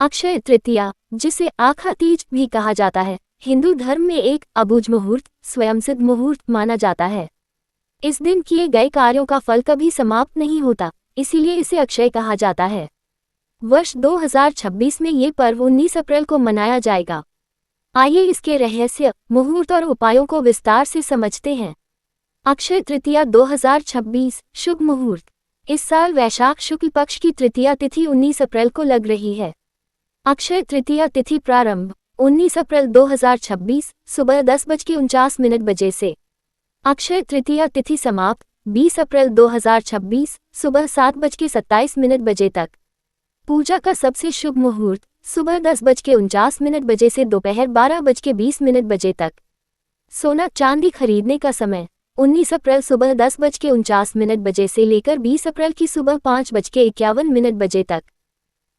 अक्षय तृतीया, जिसे आखा तीज भी कहा जाता है, हिंदू धर्म में एक अबूझ मुहूर्त, स्वयंसिद्ध मुहूर्त माना जाता है। इस दिन किए गए कार्यों का फल कभी समाप्त नहीं होता, इसीलिए इसे अक्षय कहा जाता है। वर्ष 2026 में ये पर्व 19 अप्रैल को मनाया जाएगा। आइए इसके रहस्य, मुहूर्त और उपायों को विस्तार से समझते हैं। अक्षय तृतीया 2026 शुभ मुहूर्त। इस साल वैशाख शुक्ल पक्ष की तृतीया तिथि 19 अप्रैल को लग रही है। अक्षय तृतीया तिथि प्रारंभ 19 अप्रैल 2026 सुबह 10:49 से। अक्षय तृतीया तिथि समाप्त 20 अप्रैल 2026 सुबह 7:27 तक। पूजा का सबसे शुभ मुहूर्त सुबह 10:49 से दोपहर 12:20 तक। सोना चांदी खरीदने का समय 19 अप्रैल सुबह 10:49 से लेकर 20 अप्रैल की सुबह 5:51 तक।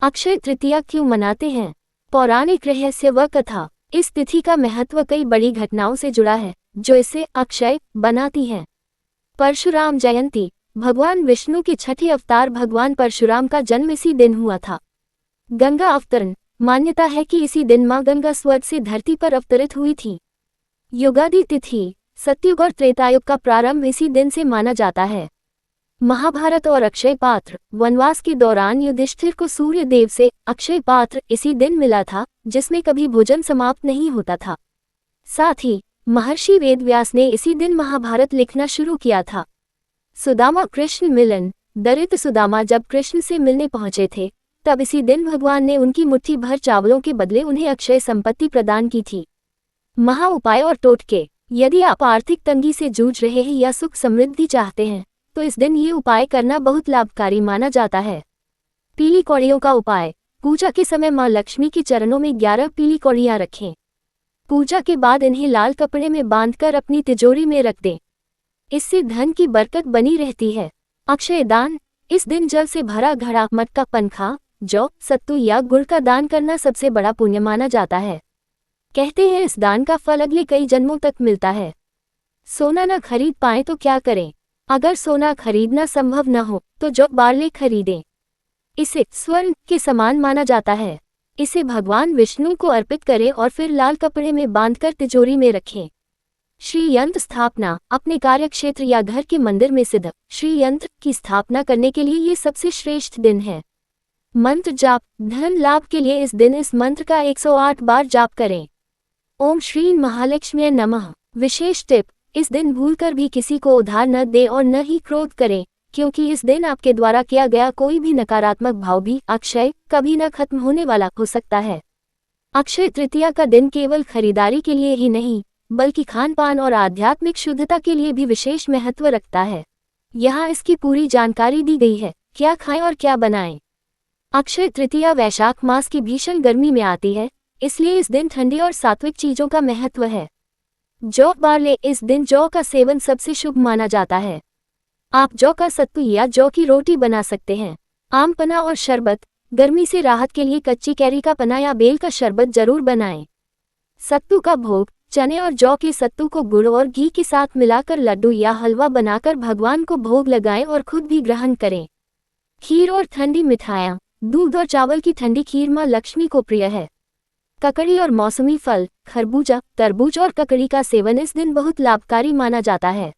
अक्षय तृतीया क्यों मनाते हैं? पौराणिक रहस्य व कथा। इस तिथि का महत्व कई बड़ी घटनाओं से जुड़ा है, जो इसे अक्षय बनाती हैं। परशुराम जयंती। भगवान विष्णु के छठे अवतार भगवान परशुराम का जन्म इसी दिन हुआ था। गंगा अवतरण। मान्यता है कि इसी दिन मां गंगा स्वर्ग से धरती पर अवतरित हुई थी। युगादि तिथि। सतयुग और त्रेतायुग का प्रारंभ इसी दिन से माना जाता है। महाभारत और अक्षय पात्र। वनवास के दौरान युधिष्ठिर को सूर्य देव से अक्षय पात्र इसी दिन मिला था, जिसमें कभी भोजन समाप्त नहीं होता था। साथ ही महर्षि वेदव्यास ने इसी दिन महाभारत लिखना शुरू किया था। सुदामा कृष्ण मिलन। दरिद्र सुदामा जब कृष्ण से मिलने पहुंचे थे, तब इसी दिन भगवान ने उनकी मुट्ठी भर चावलों के बदले उन्हें अक्षय संपत्ति प्रदान की थी। महा उपाय और टोटके। यदि आप आर्थिक तंगी से जूझ रहे हैं या सुख समृद्धि चाहते हैं, तो इस दिन ये उपाय करना बहुत लाभकारी माना जाता है। पीली कौड़ियों का उपाय। पूजा के समय मां लक्ष्मी के चरणों में 11 पीली कौड़ियां रखें। पूजा के बाद इन्हें लाल कपड़े में बांधकर अपनी तिजोरी में रख दें। इससे धन की बरकत बनी रहती है। अक्षय दान। इस दिन जल से भरा घड़ा, मटका, पंखा, जौ, सत्तू या गुड़ का दान करना सबसे बड़ा पुण्य माना जाता है। कहते हैं इस दान का फल अगले कई जन्मों तक मिलता है। सोना न खरीद पाए तो क्या करें? अगर सोना खरीदना संभव न हो तो जौ बारले खरीदें। इसे स्वर्ण के समान माना जाता है। इसे भगवान विष्णु को अर्पित करें और फिर लाल कपड़े में बांधकर तिजोरी में रखें। श्री यंत्र स्थापना। अपने कार्यक्षेत्र या घर के मंदिर में सिद्ध श्री यंत्र की स्थापना करने के लिए ये सबसे श्रेष्ठ दिन है। मंत्र जाप। धन लाभ के लिए इस दिन इस मंत्र का 108 बार जाप करें। ओम श्री महालक्ष्मी नमः। विशेष टिप। इस दिन भूलकर भी किसी को उधार न दें और न ही क्रोध करें, क्योंकि इस दिन आपके द्वारा किया गया कोई भी नकारात्मक भाव भी अक्षय कभी न खत्म होने वाला हो सकता है। अक्षय तृतीया का दिन केवल खरीदारी के लिए ही नहीं, बल्कि खान पान और आध्यात्मिक शुद्धता के लिए भी विशेष महत्व रखता है। यहाँ इसकी पूरी जानकारी दी गई है, क्या खाएं और क्या बनाएं। अक्षय तृतीया वैशाख मास की भीषण गर्मी में आती है, इसलिए इस दिन ठंडी और सात्विक चीजों का महत्व है। जौ बारले। इस दिन जौ का सेवन सबसे शुभ माना जाता है। आप जौ का सत्तू या जौ की रोटी बना सकते हैं। आम पन्ना और शरबत। गर्मी से राहत के लिए कच्ची कैरी का पन्ना या बेल का शरबत जरूर बनाएं। सत्तू का भोग। चने और जौ के सत्तू को गुड़ और घी के साथ मिलाकर लड्डू या हलवा बनाकर भगवान को भोग लगाएं और खुद भी ग्रहण करें। खीर और ठंडी मिठाइयाँ। दूध और चावल की ठंडी खीर मां लक्ष्मी को प्रिय है। ककड़ी और मौसमी फल। खरबूजा, तरबूज और ककड़ी का सेवन इस दिन बहुत लाभकारी माना जाता है।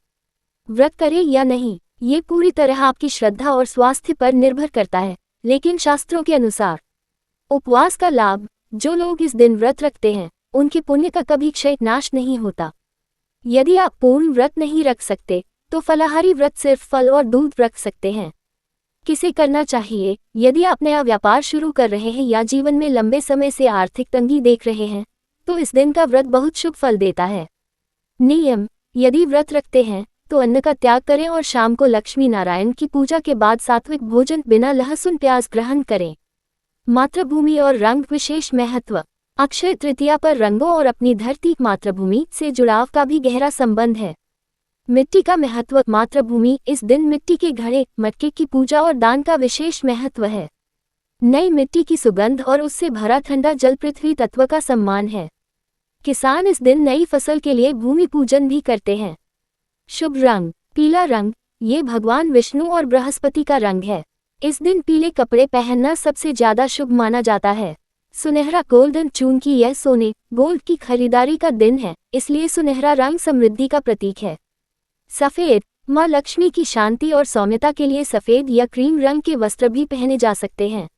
व्रत करें या नहीं, ये पूरी तरह आपकी श्रद्धा और स्वास्थ्य पर निर्भर करता है, लेकिन शास्त्रों के अनुसार उपवास का लाभ। जो लोग इस दिन व्रत रखते हैं, उनके पुण्य का कभी क्षय नाश नहीं होता। यदि आप पूर्ण व्रत नहीं रख सकते, तो फलाहारी व्रत सिर्फ फल और दूध रख सकते हैं। किसे करना चाहिए? यदि आप नया व्यापार शुरू कर रहे हैं या जीवन में लंबे समय से आर्थिक तंगी देख रहे हैं, तो इस दिन का व्रत बहुत शुभ फल देता है। नियम। यदि व्रत रखते हैं तो अन्न का त्याग करें और शाम को लक्ष्मी नारायण की पूजा के बाद सात्विक भोजन बिना लहसुन प्याज ग्रहण करें। मातृभूमि और रंग। विशेष महत्व। अक्षय तृतीया पर रंगों और अपनी धरती मातृभूमि से जुड़ाव का भी गहरा संबंध है। मिट्टी का महत्व। मातृभूमि। इस दिन मिट्टी के घड़े, मटके की पूजा और दान का विशेष महत्व है। नई मिट्टी की सुगंध और उससे भरा ठंडा जल पृथ्वी तत्व का सम्मान है। किसान इस दिन नई फसल के लिए भूमि पूजन भी करते हैं। शुभ रंग। पीला रंग। ये भगवान विष्णु और बृहस्पति का रंग है। इस दिन पीले कपड़े पहनना सबसे ज्यादा शुभ माना जाता है। सुनहरा गोल्डन चून की यह सोने गोल्ड की खरीदारी का दिन है, इसलिए सुनहरा रंग समृद्धि का प्रतीक है। सफ़ेद माँ लक्ष्मी की शांति और सौम्यता के लिए सफ़ेद या क्रीम रंग के वस्त्र भी पहने जा सकते हैं।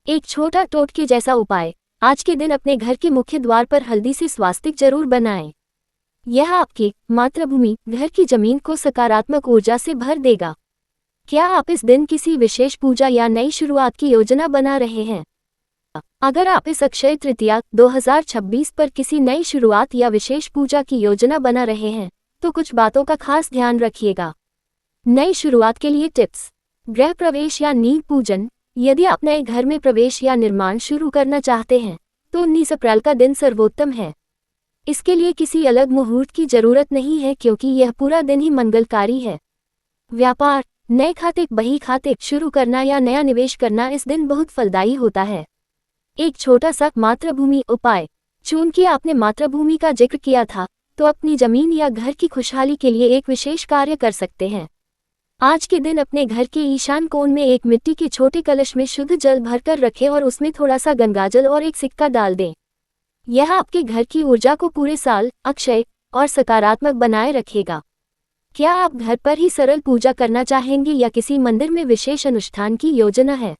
एक छोटा टोटके जैसा उपाय, आज के दिन अपने घर के मुख्य द्वार पर हल्दी से स्वास्तिक जरूर बनाएं। यह आपकी मातृभूमि घर की जमीन को सकारात्मक ऊर्जा से भर देगा। क्या आप इस दिन किसी विशेष पूजा या नई शुरुआत की योजना बना रहे हैं? अगर आप इस अक्षय तृतीया 2026 पर किसी नई शुरुआत या विशेष पूजा की योजना बना रहे हैं, तो कुछ बातों का खास ध्यान रखिएगा। नई शुरुआत के लिए टिप्स। गृह प्रवेश या नींव पूजन। यदि आप नए घर में प्रवेश या निर्माण शुरू करना चाहते हैं, तो 19 अप्रैल का दिन सर्वोत्तम है। इसके लिए किसी अलग मुहूर्त की जरूरत नहीं है, क्योंकि यह पूरा दिन ही मंगलकारी है। व्यापार, नए खाते बही खाते शुरू करना या नया निवेश करना इस दिन बहुत फलदायी होता है। एक छोटा सा मातृभूमि उपाय। चूंकि आपने मातृभूमि का जिक्र किया था, तो अपनी जमीन या घर की खुशहाली के लिए एक विशेष कार्य कर सकते हैं। आज के दिन अपने घर के ईशान कोण में एक मिट्टी के छोटे कलश में शुद्ध जल भरकर रखें और उसमें थोड़ा सा गंगाजल और एक सिक्का डाल दें। यह आपके घर की ऊर्जा को पूरे साल अक्षय और सकारात्मक बनाए रखेगा। क्या आप घर पर ही सरल पूजा करना चाहेंगे या किसी मंदिर में विशेष अनुष्ठान की योजना है?